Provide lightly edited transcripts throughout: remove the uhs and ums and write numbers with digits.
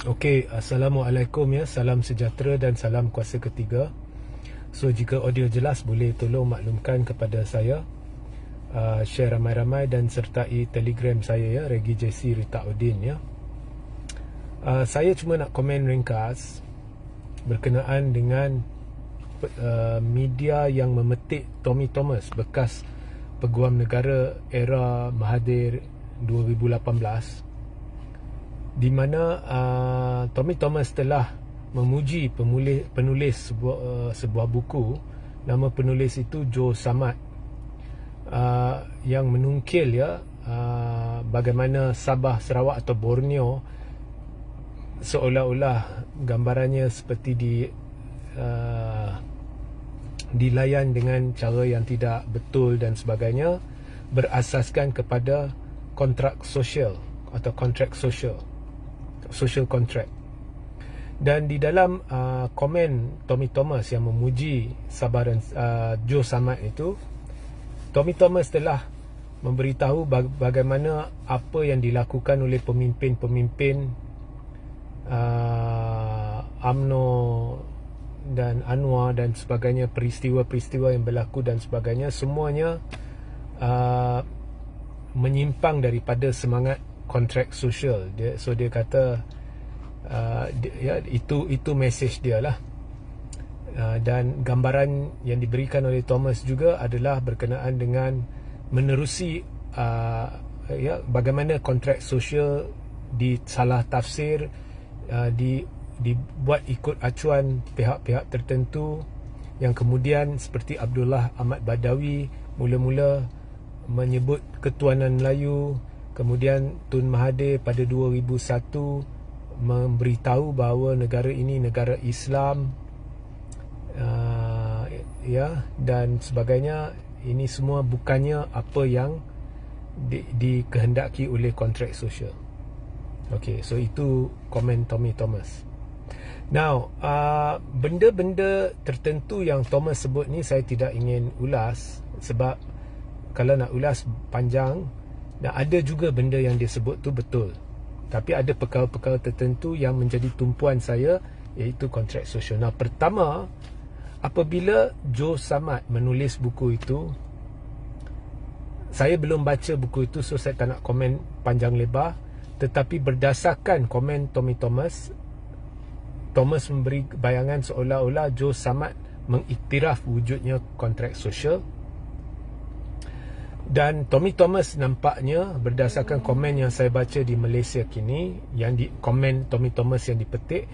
Okey, Assalamualaikum ya. Salam sejahtera dan salam kuasa ketiga. So, jika audio jelas, boleh tolong maklumkan kepada saya. Share ramai-ramai dan sertai Telegram saya ya, Regi JC Rita Udin ya. Saya cuma nak komen ringkas berkenaan dengan media yang memetik Tommy Thomas, bekas Peguam Negara era Mahathir 2018, di mana Tommy Thomas telah memuji penulis sebuah buku. Nama penulis itu Joe Samad, yang menungkil ya bagaimana Sabah, Sarawak atau Borneo seolah-olah gambarannya seperti dilayan dengan cara yang tidak betul dan sebagainya, berasaskan kepada kontrak sosial atau kontrak social contract. Dan di dalam komen Tommy Thomas yang memuji Sabah dan Joe Samad itu, Tommy Thomas telah memberitahu bagaimana apa yang dilakukan oleh pemimpin-pemimpin UMNO dan Anwar dan sebagainya, peristiwa-peristiwa yang berlaku dan sebagainya, semuanya menyimpang daripada semangat kontrak sosial. Dia kata itu mesej dia lah. Dan gambaran yang diberikan oleh Thomas juga adalah berkenaan dengan menerusi bagaimana kontrak sosial disalah tafsir, dibuat ikut acuan pihak-pihak tertentu, yang kemudian seperti Abdullah Ahmad Badawi mula-mula menyebut ketuanan Melayu, kemudian Tun Mahathir pada 2001 memberitahu bahawa negara ini negara Islam, dan sebagainya. Ini semua bukannya apa yang dikehendaki oleh kontrak sosial. Okey, so itu komen Tommy Thomas. Now, benda-benda tertentu yang Thomas sebut ni saya tidak ingin ulas, sebab kalau nak ulas panjang. Dan ada juga benda yang dia sebut tu betul, tapi ada perkara-perkara tertentu yang menjadi tumpuan saya, iaitu kontrak sosial. Nah, pertama, apabila Joe Samad menulis buku itu, saya belum baca buku itu, so saya tak nak komen panjang lebar. Tetapi berdasarkan komen Tommy Thomas memberi bayangan seolah-olah Joe Samad mengiktiraf wujudnya kontrak sosial. Dan Tommy Thomas nampaknya, berdasarkan komen yang saya baca di Malaysia kini, komen Tommy Thomas yang dipetik,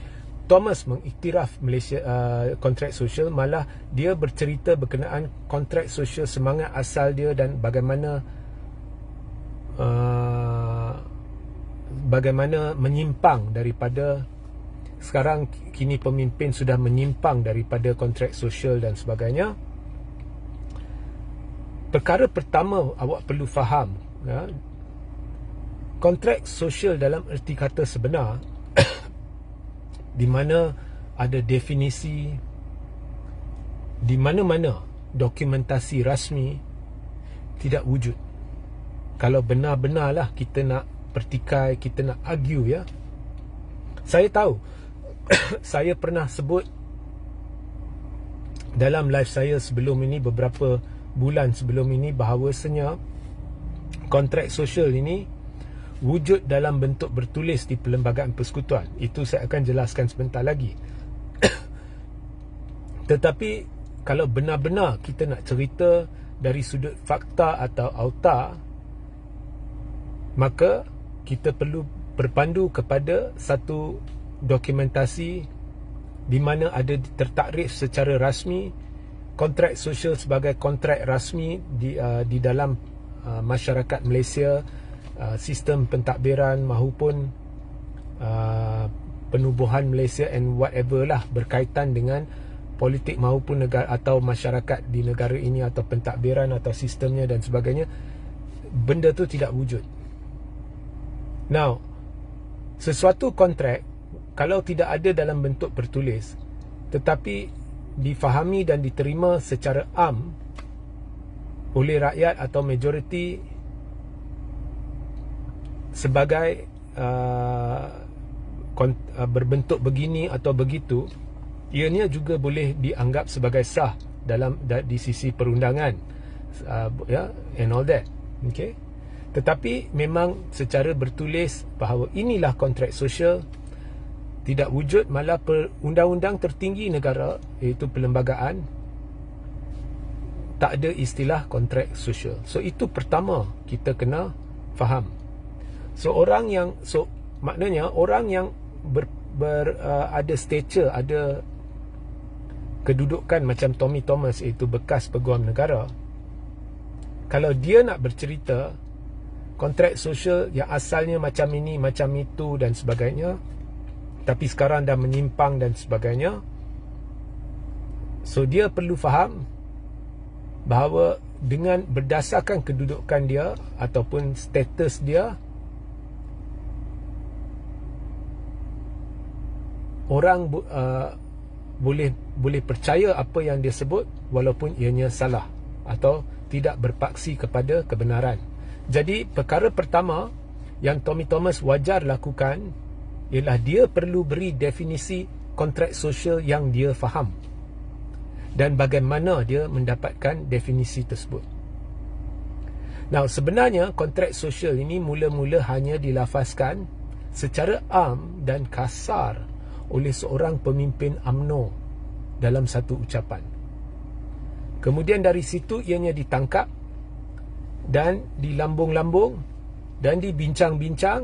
Thomas mengiktiraf Malaysia kontrak sosial. Malah dia bercerita berkenaan kontrak sosial, semangat asal dia, dan bagaimana menyimpang daripada sekarang. Kini pemimpin sudah menyimpang daripada kontrak sosial dan sebagainya. Perkara pertama awak perlu faham, kontrak sosial dalam erti kata sebenar di mana ada definisi, di mana-mana dokumentasi rasmi tidak wujud. Kalau benar-benarlah kita nak pertikai, kita nak argue ya. Saya tahu saya pernah sebut dalam live saya sebelum ini, beberapa bulan sebelum ini, bahawasanya kontrak sosial ini wujud dalam bentuk bertulis di Perlembagaan Persekutuan. Itu saya akan jelaskan sebentar lagi. Tetapi kalau benar-benar kita nak cerita dari sudut fakta atau auta, maka kita perlu berpandu kepada satu dokumentasi di mana ada tertakrif secara rasmi kontrak sosial sebagai kontrak rasmi di dalam masyarakat Malaysia, sistem pentadbiran maupun penubuhan Malaysia and whatever lah, berkaitan dengan politik maupun negara atau masyarakat di negara ini, atau pentadbiran atau sistemnya dan sebagainya. Benda tu tidak wujud. Now, sesuatu kontrak kalau tidak ada dalam bentuk tertulis tetapi difahami dan diterima secara am oleh rakyat atau majoriti sebagai berbentuk begini atau begitu, ianya juga boleh dianggap sebagai sah di sisi perundangan, and all that. Okay? Tetapi memang secara bertulis bahawa inilah kontrak sosial tidak wujud, malah undang-undang tertinggi negara iaitu perlembagaan tak ada istilah kontrak sosial. So itu pertama kita kena faham. Maknanya orang yang ada stature, ada kedudukan macam Tommy Thomas, iaitu bekas peguam negara, kalau dia nak bercerita kontrak sosial yang asalnya macam ini, macam itu dan sebagainya, tapi sekarang dah menyimpang dan sebagainya, so dia perlu faham bahawa dengan berdasarkan kedudukan dia ataupun status dia, orang boleh percaya apa yang dia sebut walaupun ianya salah atau tidak berpaksi kepada kebenaran. Jadi perkara pertama yang Tommy Thomas wajar lakukan ialah dia perlu beri definisi kontrak sosial yang dia faham dan bagaimana dia mendapatkan definisi tersebut. Now, sebenarnya kontrak sosial ini mula-mula hanya dilafazkan secara am dan kasar oleh seorang pemimpin UMNO dalam satu ucapan. Kemudian dari situ ianya ditangkap dan dilambung-lambung dan dibincang-bincang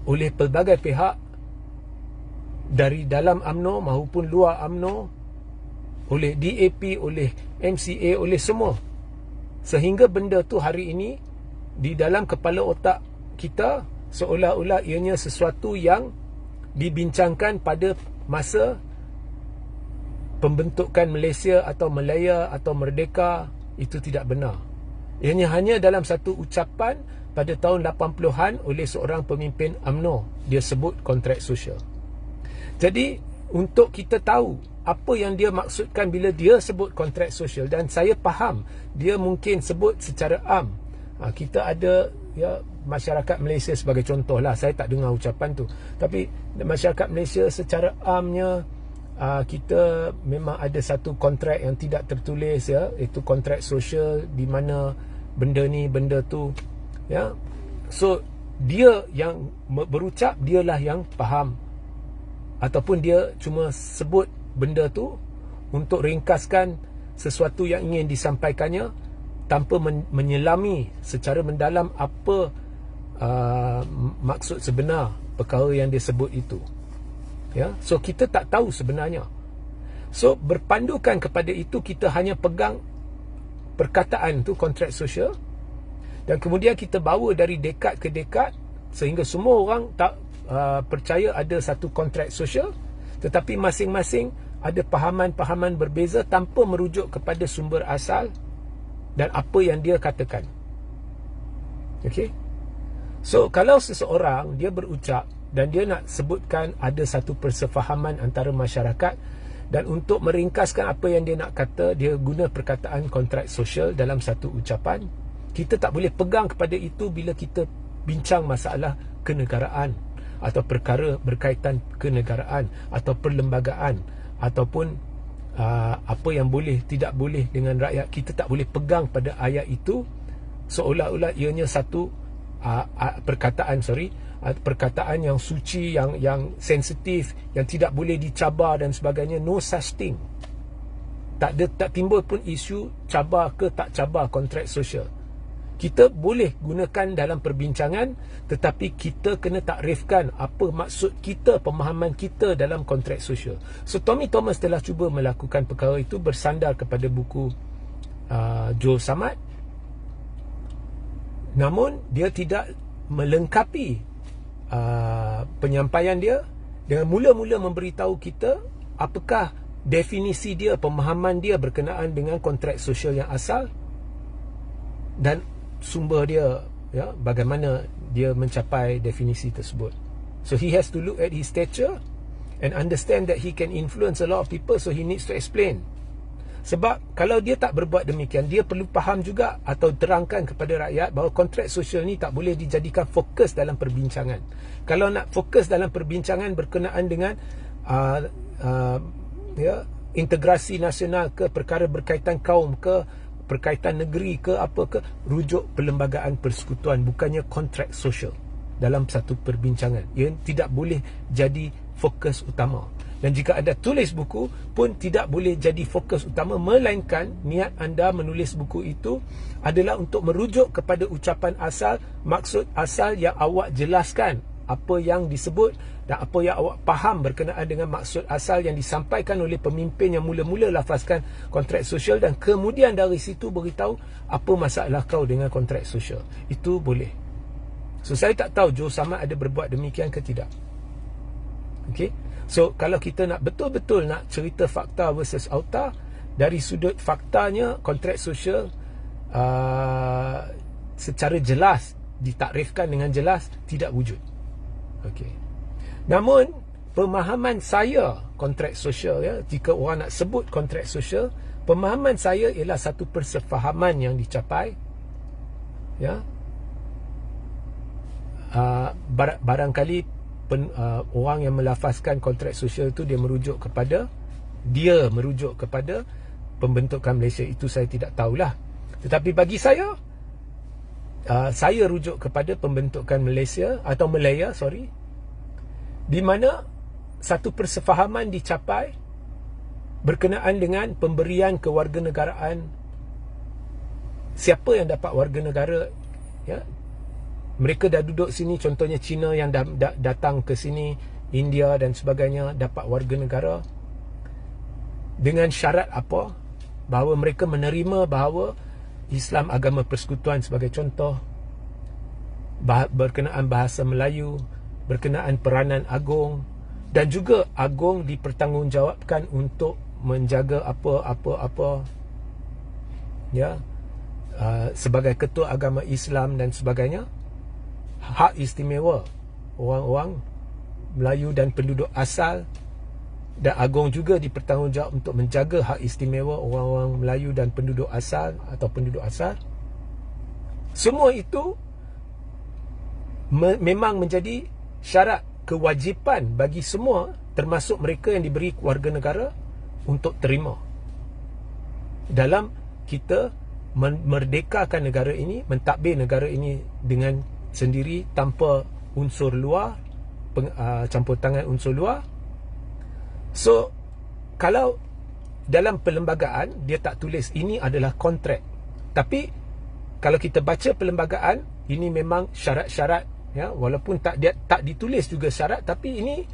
oleh pelbagai pihak dari dalam UMNO maupun luar UMNO, oleh DAP, oleh MCA, oleh semua, sehingga benda tu hari ini di dalam kepala otak kita seolah-olah ianya sesuatu yang dibincangkan pada masa pembentukan Malaysia atau Malaya atau Merdeka. Itu tidak benar. Ianya hanya dalam satu ucapan pada tahun 80-an oleh seorang pemimpin UMNO, dia sebut kontrak sosial. Jadi untuk kita tahu apa yang dia maksudkan bila dia sebut kontrak sosial, dan saya faham dia mungkin sebut secara am. Kita ada masyarakat Malaysia sebagai contoh lah, saya tak dengar ucapan tu, tapi masyarakat Malaysia secara amnya, kita memang ada satu kontrak yang tidak tertulis, itu kontrak sosial di mana benda ni benda tu, so dia yang berucap, dialah yang faham, ataupun dia cuma sebut benda tu untuk ringkaskan sesuatu yang ingin disampaikannya tanpa menyelami secara mendalam apa maksud sebenar perkara yang dia sebut itu. So kita tak tahu sebenarnya. So berpandukan kepada itu, kita hanya pegang perkataan tu, kontrak sosial, dan kemudian kita bawa dari dekad ke dekad sehingga semua orang tak percaya ada satu kontrak sosial, tetapi masing-masing ada pahaman-pahaman berbeza tanpa merujuk kepada sumber asal dan apa yang dia katakan. Okay? So kalau seseorang dia berucap dan dia nak sebutkan ada satu persefahaman antara masyarakat, dan untuk meringkaskan apa yang dia nak kata, dia guna perkataan kontrak sosial dalam satu ucapan, kita tak boleh pegang kepada itu bila kita bincang masalah kenegaraan atau perkara berkaitan kenegaraan atau perlembagaan ataupun apa yang boleh tidak boleh dengan rakyat. Kita tak boleh pegang pada ayat itu seolah-olah ianya satu perkataan yang suci, yang sensitif, yang tidak boleh dicabar dan sebagainya. No such thing. Tak timbul pun isu cabar ke tak cabar kontrak sosial. Kita boleh gunakan dalam perbincangan, tetapi kita kena takrifkan apa maksud kita, pemahaman kita dalam kontrak sosial. So Tommy Thomas telah cuba melakukan perkara itu bersandar kepada buku Joe Samad, namun dia tidak melengkapi penyampaian dia dengan mula-mula memberitahu kita apakah definisi dia, pemahaman dia berkenaan dengan kontrak sosial yang asal dan sumber dia, bagaimana dia mencapai definisi tersebut. So he has to look at his stature and understand that he can influence a lot of people, so he needs to explain. Sebab kalau dia tak berbuat demikian, dia perlu faham juga atau terangkan kepada rakyat bahawa kontrak sosial ni tak boleh dijadikan fokus dalam perbincangan. Kalau nak fokus dalam perbincangan berkenaan dengan integrasi nasional ke, perkara berkaitan kaum ke, berkaitan negeri ke, apa ke, rujuk perlembagaan persekutuan, bukannya kontrak sosial dalam satu perbincangan. Ia tidak boleh jadi fokus utama. Dan jika anda tulis buku pun tidak boleh jadi fokus utama, melainkan niat anda menulis buku itu adalah untuk merujuk kepada ucapan asal, maksud asal yang awak jelaskan, apa yang disebut dan apa yang awak faham berkenaan dengan maksud asal yang disampaikan oleh pemimpin yang mula-mula lafazkan kontrak sosial, dan kemudian dari situ beritahu apa masalah kau dengan kontrak sosial. Itu boleh. So saya tak tahu Joe Samad ada berbuat demikian ke tidak. Okey. So kalau kita nak betul-betul nak cerita fakta versus auta, dari sudut faktanya kontrak sosial secara jelas ditakrifkan dengan jelas tidak wujud. Okey. Namun pemahaman saya kontrak sosial, ya, jika orang nak sebut kontrak sosial, pemahaman saya ialah satu persefahaman yang dicapai, ya. Barangkali orang yang melafazkan kontrak sosial itu dia merujuk kepada pembentukan Malaysia. Itu saya tidak tahulah. Tetapi bagi saya rujuk kepada pembentukan Malaysia atau Malaya, di mana satu persefahaman dicapai berkenaan dengan pemberian kewarganegaraan. Siapa yang dapat warga negara, ya, mereka dah duduk sini, contohnya China yang datang ke sini, India dan sebagainya, dapat warga negara dengan syarat apa? Bahawa mereka menerima bahawa Islam agama persekutuan sebagai contoh, berkenaan bahasa Melayu, berkenaan peranan agung, dan juga agung dipertanggungjawabkan untuk menjaga apa-apa, ya, sebagai ketua agama Islam dan sebagainya. Hak istimewa orang-orang Melayu dan penduduk asal, dan agung juga dipertanggungjawab untuk menjaga hak istimewa orang-orang Melayu dan penduduk asal atau penduduk asal. Semua itu memang menjadi syarat kewajipan bagi semua, termasuk mereka yang diberi warga negara, untuk terima dalam kita memerdekakan negara ini, mentadbir negara ini dengan sendiri tanpa unsur luar, campur tangan unsur luar. So kalau dalam perlembagaan dia tak tulis ini adalah kontrak, tapi kalau kita baca perlembagaan, ini memang syarat-syarat, ya, walaupun tak ditulis juga syarat, tapi ini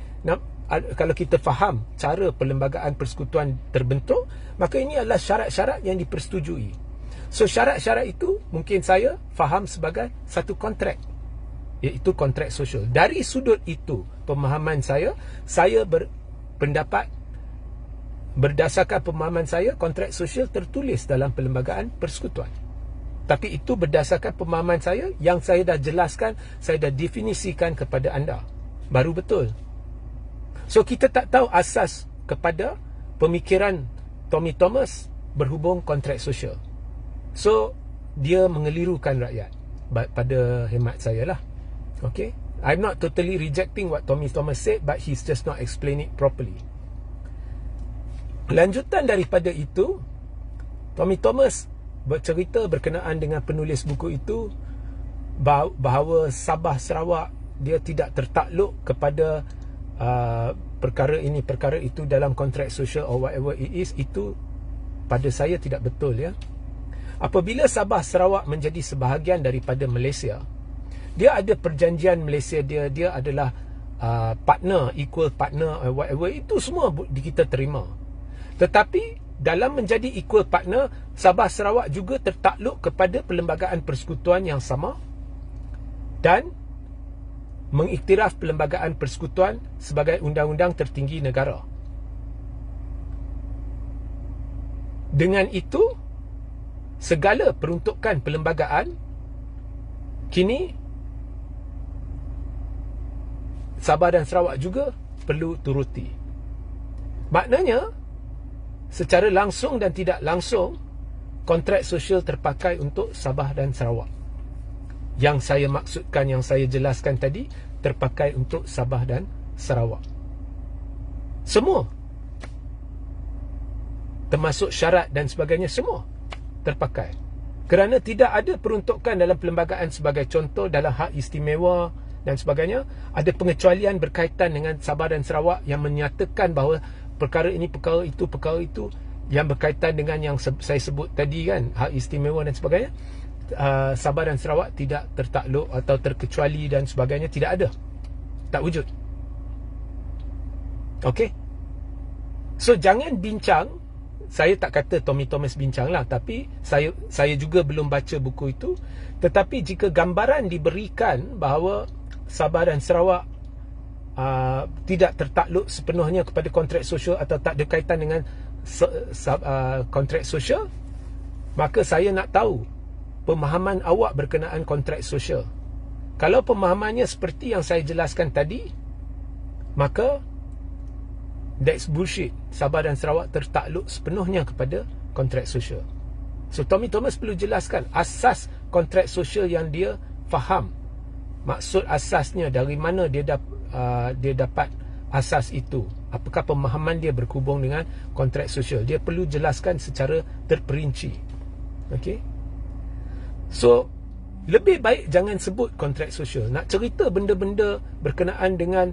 kalau kita faham cara perlembagaan persekutuan terbentuk, maka ini adalah syarat-syarat yang dipersetujui. So syarat-syarat itu mungkin saya faham sebagai satu kontrak, iaitu kontrak sosial. Dari sudut itu, pemahaman saya berpendapat, berdasarkan pemahaman saya, kontrak sosial tertulis dalam perlembagaan persekutuan. Tapi itu berdasarkan pemahaman saya yang saya dah jelaskan, saya dah definisikan kepada anda. Baru betul. So kita tak tahu asas kepada pemikiran Tommy Thomas berhubung kontrak sosial. So dia mengelirukan rakyat pada hemat saya lah. Okay, I'm not totally rejecting what Tommy Thomas said, but he's just not explain it properly. Lanjutan daripada itu, Tommy Thomas bercerita berkenaan dengan penulis buku itu bahawa Sabah Sarawak dia tidak tertakluk kepada perkara ini perkara itu dalam kontrak sosial or whatever it is. Itu pada saya tidak betul, ya. Apabila Sabah Sarawak menjadi sebahagian daripada Malaysia, dia ada perjanjian Malaysia, dia adalah partner, equal partner, whatever, itu semua kita terima. Tetapi dalam menjadi equal partner, Sabah Sarawak juga tertakluk kepada perlembagaan persekutuan yang sama dan mengiktiraf perlembagaan persekutuan sebagai undang-undang tertinggi negara. Dengan itu, segala peruntukan perlembagaan kini Sabah dan Sarawak juga perlu turuti. Maknanya secara langsung dan tidak langsung kontrak sosial terpakai untuk Sabah dan Sarawak. Yang saya maksudkan, yang saya jelaskan tadi, terpakai untuk Sabah dan Sarawak. Semua, termasuk syarat dan sebagainya, semua terpakai. Kerana tidak ada peruntukan dalam perlembagaan sebagai contoh dalam hak istimewa dan sebagainya. Ada pengecualian berkaitan dengan Sabah dan Sarawak yang menyatakan bahawa perkara ini, perkara itu yang berkaitan dengan yang saya sebut tadi kan, hak istimewa dan sebagainya. Sabah dan Sarawak tidak tertakluk atau terkecuali dan sebagainya, tidak ada, tak wujud. Okey. So jangan bincang. Saya tak kata Tommy Thomas bincang lah, tapi saya juga belum baca buku itu. Tetapi jika gambaran diberikan bahawa Sabah dan Sarawak tidak tertakluk sepenuhnya kepada kontrak sosial atau tak ada kaitan dengan kontrak sosial, maka saya nak tahu pemahaman awak berkenaan kontrak sosial. Kalau pemahamannya seperti yang saya jelaskan tadi, maka that's bullshit. Sabah dan Sarawak tertakluk sepenuhnya kepada kontrak sosial. So Tommy Thomas perlu jelaskan asas kontrak sosial yang dia faham. Maksud asasnya, dari mana dia dapat asas itu. Apakah pemahaman dia berhubung dengan kontrak sosial. Dia perlu jelaskan secara terperinci. Okey. So lebih baik jangan sebut kontrak sosial. Nak cerita benda-benda berkenaan dengan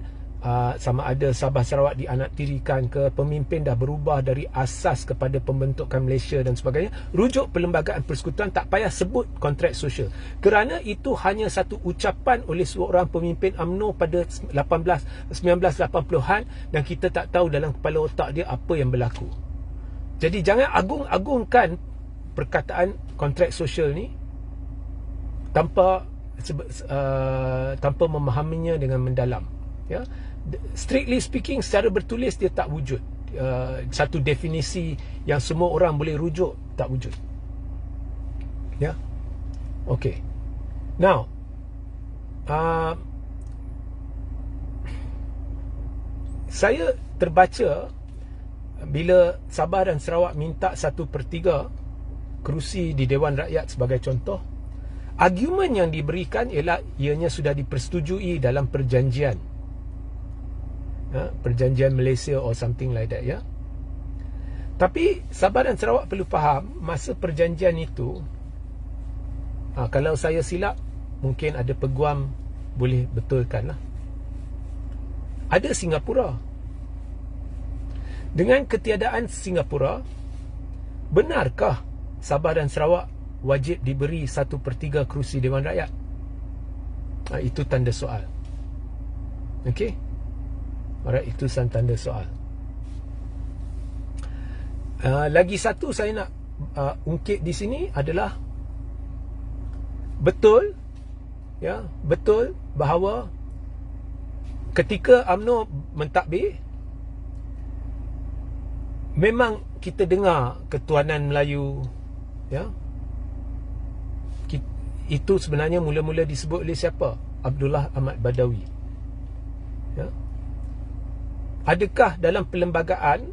sama ada Sabah Sarawak dianaktirikan ke, pemimpin dah berubah dari asas kepada pembentukan Malaysia dan sebagainya, rujuk Perlembagaan Persekutuan, tak payah sebut kontrak sosial. Kerana itu hanya satu ucapan oleh seorang pemimpin UMNO pada 1980-an dan kita tak tahu dalam kepala otak dia apa yang berlaku. Jadi jangan agung-agungkan perkataan kontrak sosial ni tanpa memahaminya dengan mendalam. Ya, strictly speaking, secara bertulis dia tak wujud. Satu definisi yang semua orang boleh rujuk, tak wujud. Ya, okay. Now, saya terbaca bila Sabah dan Sarawak minta 1/3 kerusi di Dewan Rakyat sebagai contoh, argumen yang diberikan ialah ianya sudah dipersetujui dalam perjanjian. Perjanjian Malaysia or something like that, ya. Tapi Sabah dan Sarawak perlu faham, masa perjanjian itu, kalau saya silap, mungkin ada peguam boleh betulkan lah, ada Singapura. Dengan ketiadaan Singapura, benarkah Sabah dan Sarawak wajib diberi 1/3 kerusi Dewan Rakyat? Itu tanda soal. Okey. Alright, itu tanda soal. Lagi satu saya nak ungkit di sini adalah betul bahawa ketika UMNO mentadbir, memang kita dengar ketuanan Melayu, ya. Itu sebenarnya mula-mula disebut oleh siapa? Abdullah Ahmad Badawi. Ya. Adakah dalam perlembagaan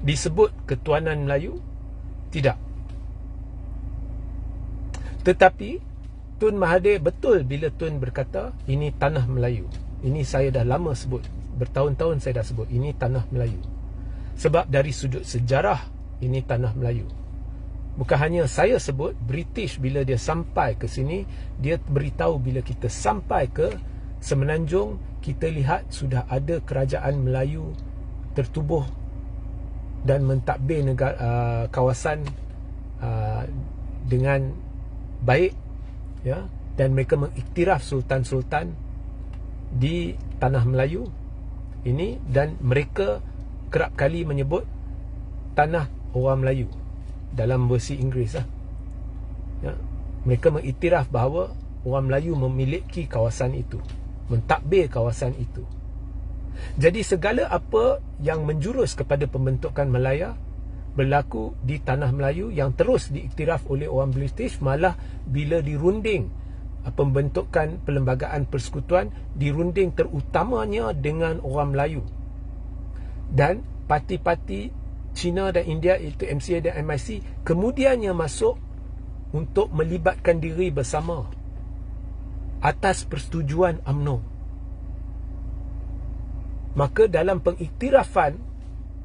disebut ketuanan Melayu? Tidak. Tetapi Tun Mahathir betul bila Tun berkata ini tanah Melayu. Ini saya dah lama sebut, bertahun-tahun saya dah sebut ini tanah Melayu. Sebab dari sudut sejarah ini tanah Melayu. Bukan hanya saya sebut, British bila dia sampai ke sini, dia beritahu bila kita sampai ke Semenanjung, kita lihat sudah ada kerajaan Melayu tertubuh dan mentadbir kawasan dengan baik, ya, dan mereka mengiktiraf sultan-sultan di tanah Melayu ini, dan mereka kerap kali menyebut tanah orang Melayu dalam versi Inggeris lah. Ya, mereka mengiktiraf bahawa orang Melayu memiliki kawasan itu, mentadbir kawasan itu. Jadi segala apa yang menjurus kepada pembentukan Malaya berlaku di tanah Melayu yang terus diiktiraf oleh orang British. Malah bila dirunding pembentukan Perlembagaan Persekutuan, dirunding terutamanya dengan orang Melayu, dan parti-parti China dan India, itu MCA dan MIC, kemudiannya masuk untuk melibatkan diri bersama atas persetujuan UMNO. Maka dalam pengiktirafan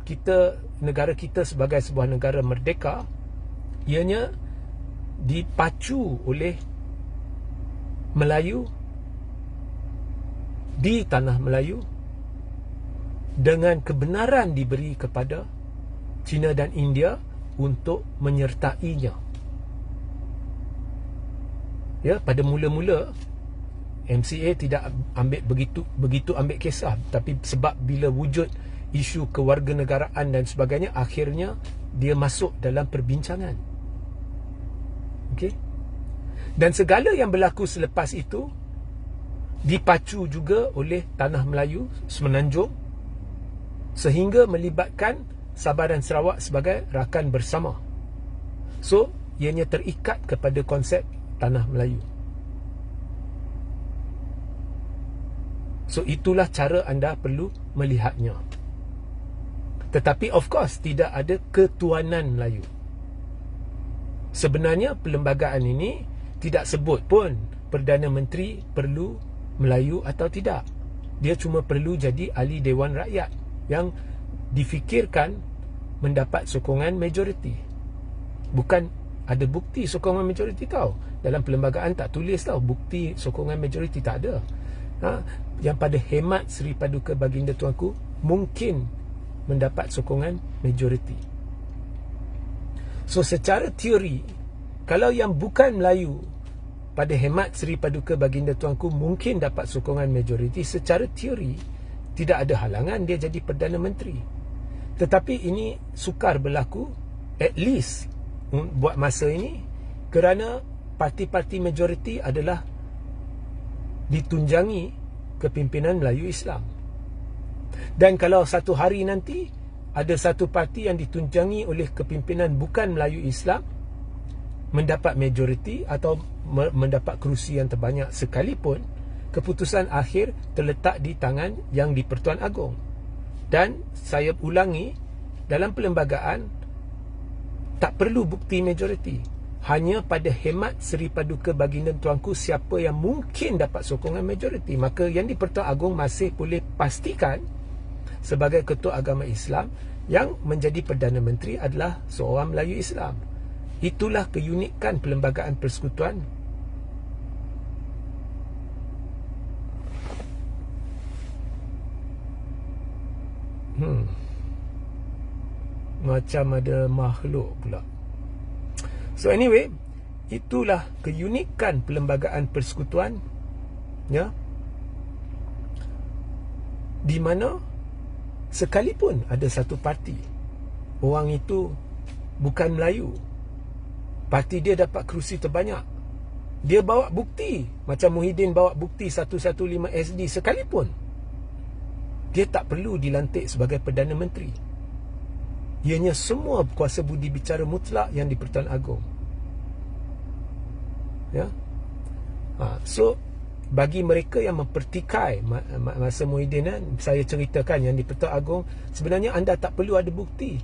kita, negara kita sebagai sebuah negara merdeka, ianya dipacu oleh Melayu di tanah Melayu, dengan kebenaran diberi kepada China dan India untuk menyertainya. Ya, pada mula-mula MCA tidak ambil begitu ambil kisah, tapi sebab bila wujud isu kewarganegaraan dan sebagainya, akhirnya dia masuk dalam perbincangan. Okey. Dan segala yang berlaku selepas itu dipacu juga oleh tanah Melayu Semenanjung, sehingga melibatkan Sabah dan Sarawak sebagai rakan bersama. So, ianya terikat kepada konsep tanah Melayu. So, itulah cara anda perlu melihatnya. Tetapi of course tidak ada ketuanan Melayu. Sebenarnya perlembagaan ini tidak sebut pun Perdana Menteri perlu Melayu atau tidak. Dia cuma perlu jadi ahli Dewan Rakyat yang difikirkan mendapat sokongan majoriti. Bukan ada bukti sokongan majoriti tau. Dalam perlembagaan tak tulis tau bukti sokongan majoriti, tak ada. Yang pada hemat Seri Paduka Baginda Tuanku mungkin mendapat sokongan majoriti. So secara teori, kalau yang bukan Melayu pada hemat Seri Paduka Baginda Tuanku mungkin dapat sokongan majoriti, secara teori tidak ada halangan dia jadi Perdana Menteri. Tetapi ini sukar berlaku, at least buat masa ini, kerana parti-parti majoriti adalah ditunjangi kepimpinan Melayu Islam. Dan kalau satu hari nanti ada satu parti yang ditunjangi oleh kepimpinan bukan Melayu Islam mendapat majoriti atau mendapat kerusi yang terbanyak sekalipun, keputusan akhir terletak di tangan yang di-Pertuan Agong. Dan saya ulangi, dalam perlembagaan tak perlu bukti majoriti. Hanya pada hemat Seri Paduka Baginda Tuanku siapa yang mungkin dapat sokongan majoriti, maka yang di-Pertuan Agong masih boleh pastikan sebagai Ketua Agama Islam yang menjadi Perdana Menteri adalah seorang Melayu Islam. Itulah keunikan Perlembagaan Persekutuan. Macam ada makhluk pula. So anyway, itulah keunikan Perlembagaan Persekutuan, ya, di mana sekalipun ada satu parti, orang itu bukan Melayu, parti dia dapat kerusi terbanyak, dia bawa bukti, macam Muhyiddin bawa bukti 115 SD sekalipun, dia tak perlu dilantik sebagai Perdana Menteri. Ianya semua kuasa budi bicara mutlak yang di-Pertuan Agong. Ya. So bagi mereka yang mempertikai masa Muhyiddin, saya ceritakan yang di-Pertuan Agong, sebenarnya anda tak perlu ada bukti.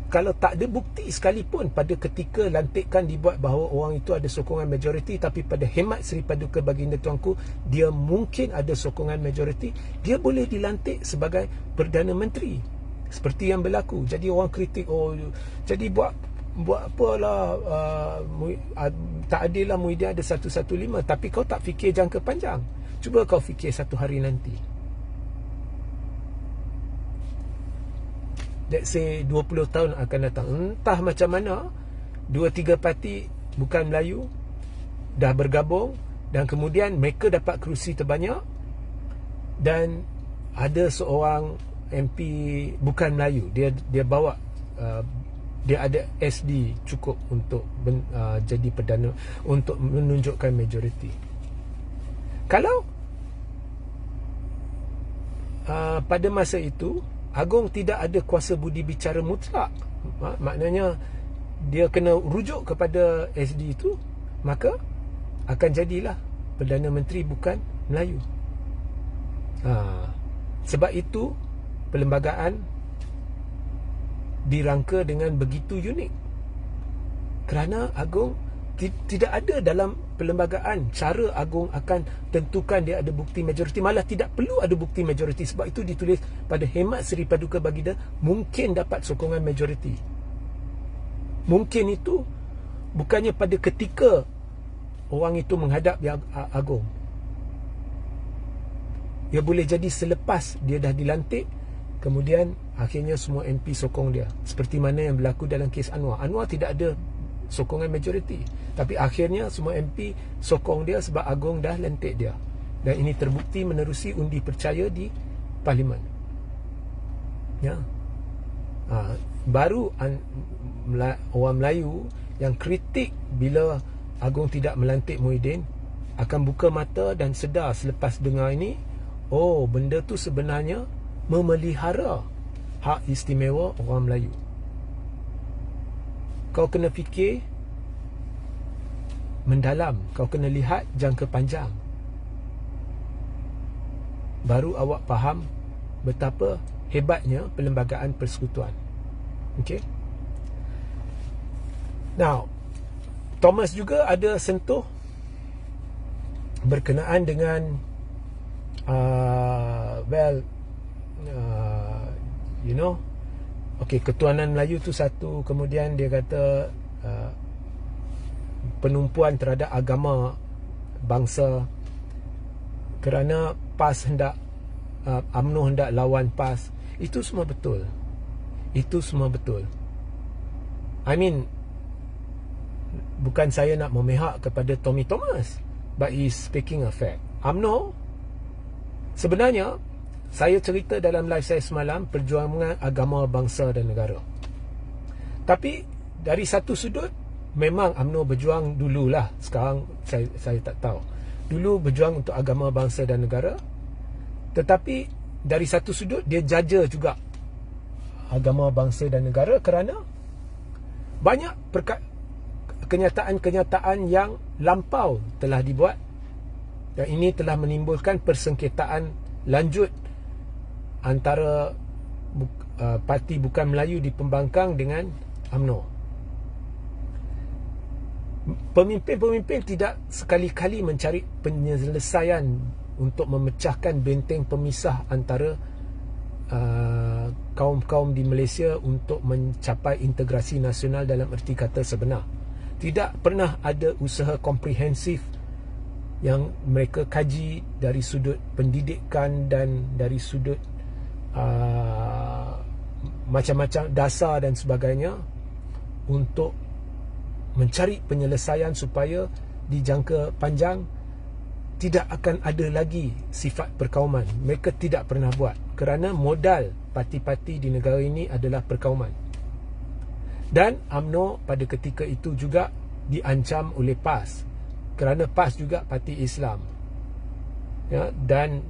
Kalau tak ada bukti sekalipun pada ketika lantikan dibuat bahawa orang itu ada sokongan majoriti, tapi pada hemat Seri Paduka Baginda Tuanku dia mungkin ada sokongan majoriti, dia boleh dilantik sebagai Perdana Menteri. Seperti yang berlaku. Jadi orang kritik, jadi buat apalah, tak adil lah Muhyiddin ada 115, tapi kau tak fikir jangka panjang. Cuba kau fikir satu hari nanti, let's say 20 tahun akan datang, entah macam mana 2-3 parti bukan Melayu dah bergabung dan kemudian mereka dapat kerusi terbanyak, dan ada seorang MP bukan Melayu, dia bawa dia ada SD cukup untuk jadi perdana, untuk menunjukkan majoriti. Kalau pada masa itu Agong tidak ada kuasa budi bicara mutlak, maknanya dia kena rujuk kepada SD itu, maka akan jadilah Perdana Menteri bukan Melayu. Sebab itu perlembagaan dirangka dengan begitu unik. Kerana Agong tidak ada dalam perlembagaan cara Agong akan tentukan dia ada bukti majoriti. Malah tidak perlu ada bukti majoriti. Sebab itu ditulis pada hemat Seri Paduka Baginda, mungkin dapat sokongan majoriti. Mungkin itu bukannya pada ketika orang itu menghadap Yang Agong. Ia boleh jadi selepas dia dah dilantik, kemudian akhirnya semua MP sokong dia. Seperti mana yang berlaku dalam kes Anwar. Anwar tidak ada sokongan majoriti, tapi akhirnya semua MP sokong dia sebab Agong dah lantik dia. Dan ini terbukti menerusi undi percaya di Parlimen. Ya. Baru orang Melayu yang kritik bila Agong tidak melantik Muhyiddin akan buka mata dan sedar selepas dengar ini, oh, benda tu sebenarnya memelihara hak istimewa orang Melayu. Kau kena fikir mendalam, kau kena lihat jangka panjang, baru awak faham betapa hebatnya Perlembagaan Persekutuan. Okey. Now, Thomas juga ada sentuh berkenaan dengan ketuanan Melayu tu satu, kemudian dia kata penumpuan terhadap agama bangsa kerana PAS hendak UMNO hendak lawan PAS. Itu semua betul. Itu semua betul. I mean, bukan saya nak memihak kepada Tommy Thomas, but he's speaking a fact. UMNO, sebenarnya saya cerita dalam live saya semalam perjuangan agama, bangsa dan negara. Tapi dari satu sudut memang UMNO berjuang dululah. Sekarang saya tak tahu. Dulu berjuang untuk agama, bangsa dan negara. Tetapi dari satu sudut dia jaja juga agama, bangsa dan negara kerana banyak kenyataan-kenyataan yang lampau telah dibuat, dan ini telah menimbulkan persengketaan lanjut antara parti bukan Melayu di pembangkang dengan UMNO. Pemimpin-pemimpin tidak sekali-kali mencari penyelesaian untuk memecahkan benteng pemisah antara kaum-kaum di Malaysia untuk mencapai integrasi nasional dalam erti kata sebenar. Tidak pernah ada usaha komprehensif yang mereka kaji dari sudut pendidikan dan dari sudut macam-macam dasar dan sebagainya untuk mencari penyelesaian supaya di jangka panjang tidak akan ada lagi sifat perkauman. Mereka tidak pernah buat kerana modal parti-parti di negara ini adalah perkauman. Dan UMNO pada ketika itu juga diancam oleh PAS kerana PAS juga parti Islam, ya, dan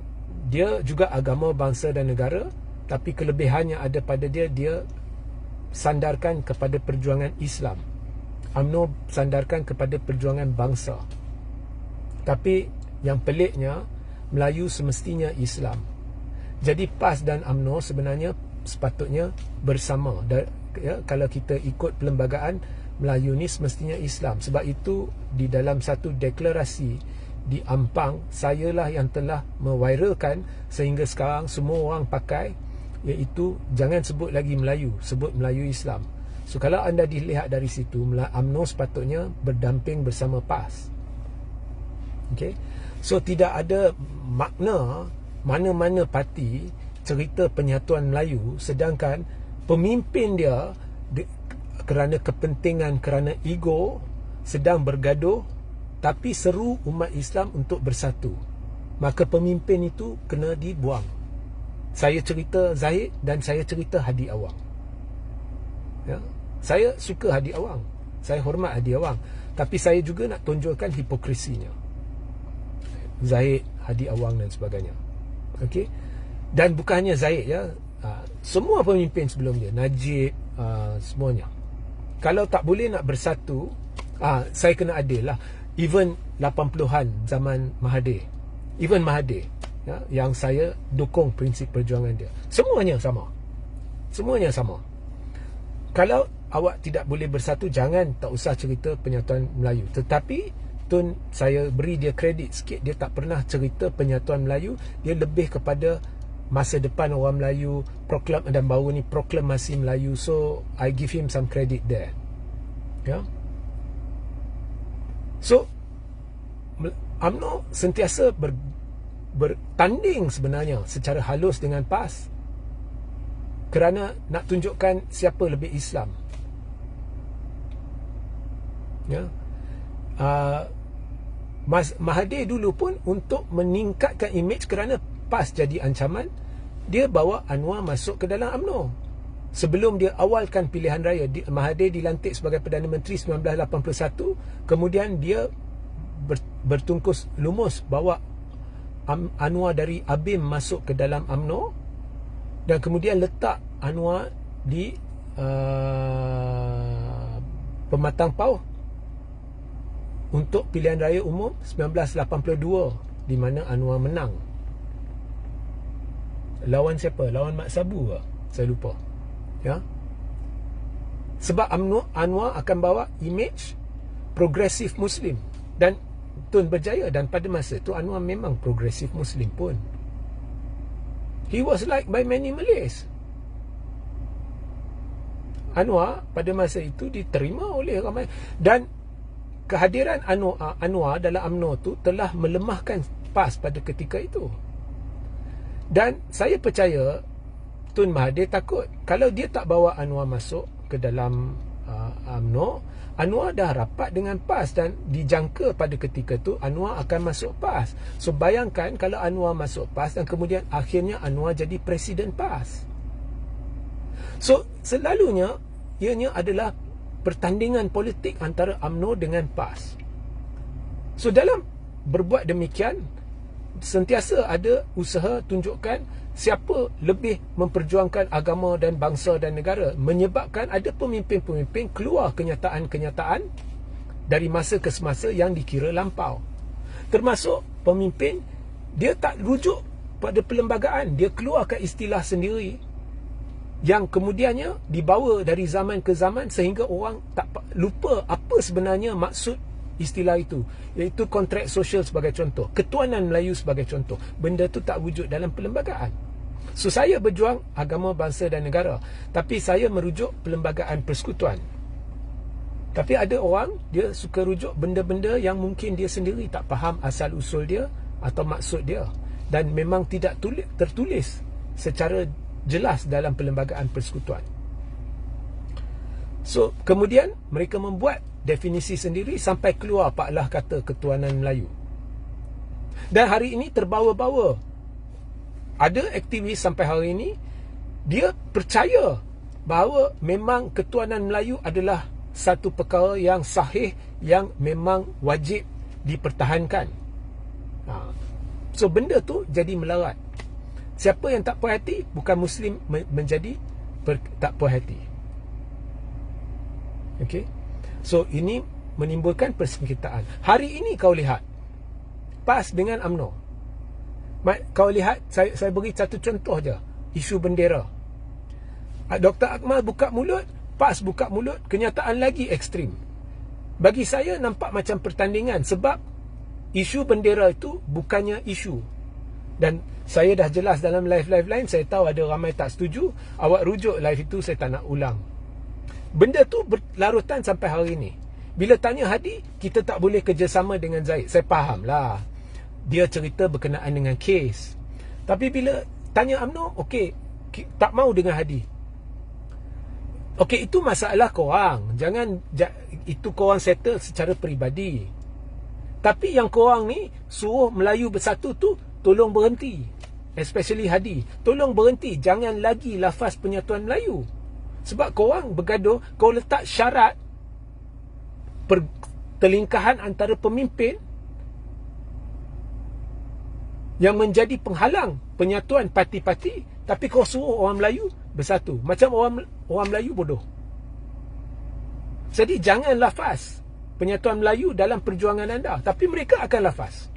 dia juga agama, bangsa dan negara, tapi kelebihannya ada pada dia sandarkan kepada perjuangan Islam. UMNO sandarkan kepada perjuangan bangsa. Tapi yang peliknya, Melayu semestinya Islam. Jadi PAS dan UMNO sebenarnya sepatutnya bersama. Kalau kita ikut perlembagaan, Melayu ni semestinya Islam. Sebab itu di dalam satu deklarasi di Ampang, sayalah yang telah meviralkan sehingga sekarang semua orang pakai, iaitu jangan sebut lagi Melayu, sebut Melayu Islam. So kalau anda dilihat dari situ, UMNO sepatutnya berdamping bersama PAS. Okay? So tidak ada makna mana-mana parti cerita penyatuan Melayu sedangkan pemimpin dia kerana kepentingan, kerana ego sedang bergaduh, tapi seru umat Islam untuk bersatu. Maka pemimpin itu kena dibuang. Saya cerita Zahid dan saya cerita Hadi Awang, ya? Saya suka Hadi Awang, saya hormat Hadi Awang, tapi saya juga nak tonjolkan hipokrisinya Zahid, Hadi Awang dan sebagainya. Okey. Dan bukan hanya Zahid, ya, semua pemimpin sebelum dia, Najib, semuanya. Kalau tak boleh nak bersatu, saya kena adil lah. Even 80-an zaman Mahathir, even Mahathir, ya, yang saya dukung prinsip perjuangan dia, semuanya sama. Semuanya sama. kalau awak tidak boleh bersatu, jangan tak usah cerita penyatuan Melayu. Tetapi Tun, saya beri dia kredit sikit, dia tak pernah cerita penyatuan Melayu. Dia lebih kepada masa depan orang Melayu, dan baru ni proklamasi Melayu. So I give him some credit there. Ya. So UMNO sentiasa bertanding sebenarnya secara halus dengan PAS kerana nak tunjukkan siapa lebih Islam. Ya. Mahathir dulu pun untuk meningkatkan imej kerana PAS jadi ancaman, dia bawa Anwar masuk ke dalam UMNO. Sebelum dia awalkan pilihan raya, Mahathir dilantik sebagai Perdana Menteri 1981, kemudian dia bertungkus lumus bawa Anwar dari ABIM masuk ke dalam UMNO, dan kemudian letak Anwar di Pematang Pauh untuk pilihan raya umum 1982, di mana Anwar menang. Lawan siapa? Lawan Mat Sabu ke? Saya lupa. Ya. Sebab Anwar akan bawa imej progresif Muslim, dan Tun berjaya. Dan pada masa itu Anwar memang progresif Muslim pun. He was liked by many Malays. Anwar pada masa itu diterima oleh ramai, dan kehadiran Anwar dalam UMNO tu telah melemahkan PAS pada ketika itu. Dan saya percaya Tun Mahathir takut kalau dia tak bawa Anwar masuk ke dalam UMNO, Anwar dah rapat dengan PAS, dan dijangka pada ketika tu Anwar akan masuk PAS. So bayangkan kalau Anwar masuk PAS dan kemudian akhirnya Anwar jadi Presiden PAS. So selalunya ianya adalah pertandingan politik antara UMNO dengan PAS. So dalam berbuat demikian, sentiasa ada usaha tunjukkan siapa lebih memperjuangkan agama dan bangsa dan negara, menyebabkan ada pemimpin-pemimpin keluar kenyataan-kenyataan dari masa ke semasa yang dikira lampau. Termasuk pemimpin, dia tak rujuk pada perlembagaan, dia keluarkan istilah sendiri yang kemudiannya dibawa dari zaman ke zaman sehingga orang tak lupa apa sebenarnya maksud istilah itu, iaitu kontrak sosial sebagai contoh, ketuanan Melayu sebagai contoh. Benda tu tak wujud dalam perlembagaan. So saya berjuang agama, bangsa dan negara, tapi saya merujuk perlembagaan persekutuan. Tapi ada orang, dia suka rujuk benda-benda yang mungkin dia sendiri tak faham asal usul dia atau maksud dia, dan memang tidak tertulis secara jelas dalam perlembagaan persekutuan. So kemudian mereka membuat definisi sendiri sampai keluar paklah kata ketuanan Melayu. Dan hari ini terbawa-bawa, ada aktivis sampai hari ini dia percaya bahawa memang ketuanan Melayu adalah satu perkara yang sahih, yang memang wajib dipertahankan. So benda tu jadi melarat. Siapa yang tak puas hati, bukan Muslim menjadi tak puas hati. Okay. So ini menimbulkan persengketaan. Hari ini kau lihat PAS dengan UMNO. Kau lihat, saya beri satu contoh je, isu bendera. Dr. Akmal buka mulut, PAS buka mulut, kenyataan lagi ekstrim. Bagi saya nampak macam pertandingan, sebab isu bendera itu bukannya isu. Dan saya dah jelas dalam live lain, saya tahu ada ramai tak setuju. Awak rujuk live itu, saya tak nak ulang. Benda tu berlarutan sampai hari ini. Bila tanya Hadi, kita tak boleh kerjasama dengan Zaid. Saya faham lah, dia cerita berkenaan dengan kes. Tapi bila tanya UMNO, okey, tak mau dengan Hadi. Okey, itu masalah korang. Jangan, itu korang settle secara peribadi. Tapi yang korang ni suruh Melayu bersatu tu, tolong berhenti. Especially Hadi, tolong berhenti. Jangan lagi lafaz penyatuan Melayu. Sebab korang bergaduh, kau letak syarat pertelingkahan antara pemimpin yang menjadi penghalang penyatuan parti-parti, tapi kau suruh orang Melayu bersatu. Macam orang Melayu bodoh. Jadi jangan lafaz penyatuan Melayu dalam perjuangan anda, tapi mereka akan lafaz.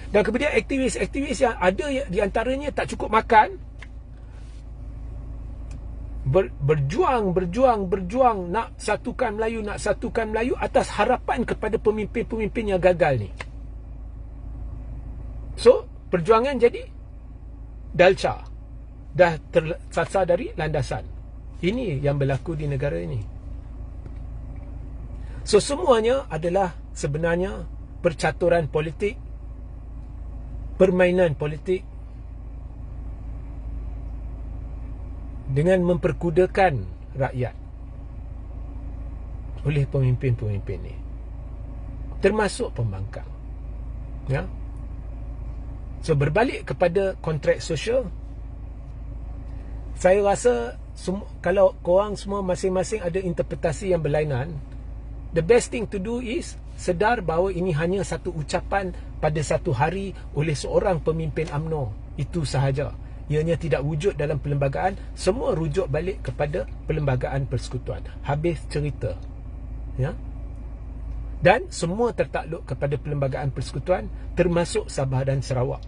Dan kemudian aktivis-aktivis yang ada di antaranya tak cukup makan, berjuang nak satukan Melayu atas harapan kepada pemimpin-pemimpin yang gagal ni. So, perjuangan jadi dalca, dah tersasar dari landasan. Ini yang berlaku di negara ini. So, semuanya adalah sebenarnya percaturan politik, permainan politik dengan memperkudakan rakyat oleh pemimpin-pemimpin ni, termasuk pembangkang. Ya. So, berbalik kepada kontrak sosial, saya rasa kalau korang semua masing-masing ada interpretasi yang berlainan, the best thing to do is sedar bahawa ini hanya satu ucapan pada satu hari oleh seorang pemimpin UMNO. Itu sahaja. Ianya tidak wujud dalam perlembagaan. Semua rujuk balik kepada perlembagaan persekutuan. Habis cerita. Ya. Dan semua tertakluk kepada perlembagaan persekutuan, termasuk Sabah dan Sarawak.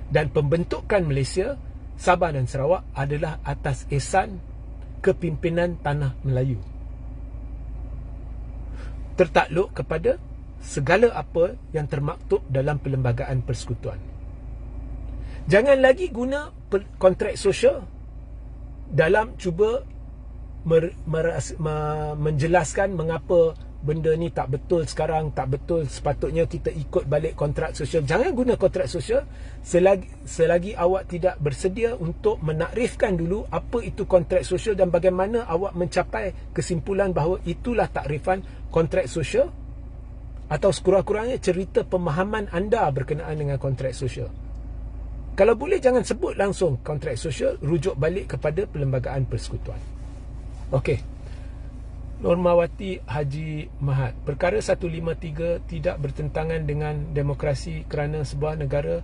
Dan pembentukan Malaysia, Sabah dan Sarawak adalah atas ihsan kepimpinan Tanah Melayu. Tertakluk kepada segala apa yang termaktub dalam perlembagaan persekutuan. Jangan lagi guna kontrak sosial dalam cuba menjelaskan mengapa benda ni tak betul sekarang, tak betul, sepatutnya kita ikut balik kontrak sosial. Jangan guna kontrak sosial selagi awak tidak bersedia untuk menakrifkan dulu apa itu kontrak sosial dan bagaimana awak mencapai kesimpulan bahawa itulah takrifan kontrak sosial, atau sekurang-kurangnya cerita pemahaman anda berkenaan dengan kontrak sosial. Kalau boleh jangan sebut langsung kontrak sosial, rujuk balik kepada perlembagaan persekutuan. Okey. Normawati Haji Mahat, perkara 153 tidak bertentangan dengan demokrasi kerana sebuah negara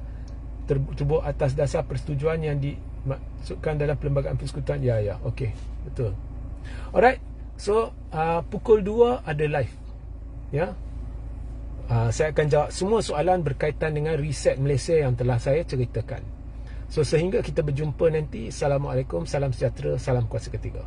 terbuat atas dasar persetujuan yang dimaksudkan dalam perlembagaan persekutuan. Ya, okey, betul. Alright, so pukul 2 ada live. Ya, saya akan jawab semua soalan berkaitan dengan reset Malaysia yang telah saya ceritakan. So, sehingga kita berjumpa nanti. Assalamualaikum, salam sejahtera, salam kuasa ketiga.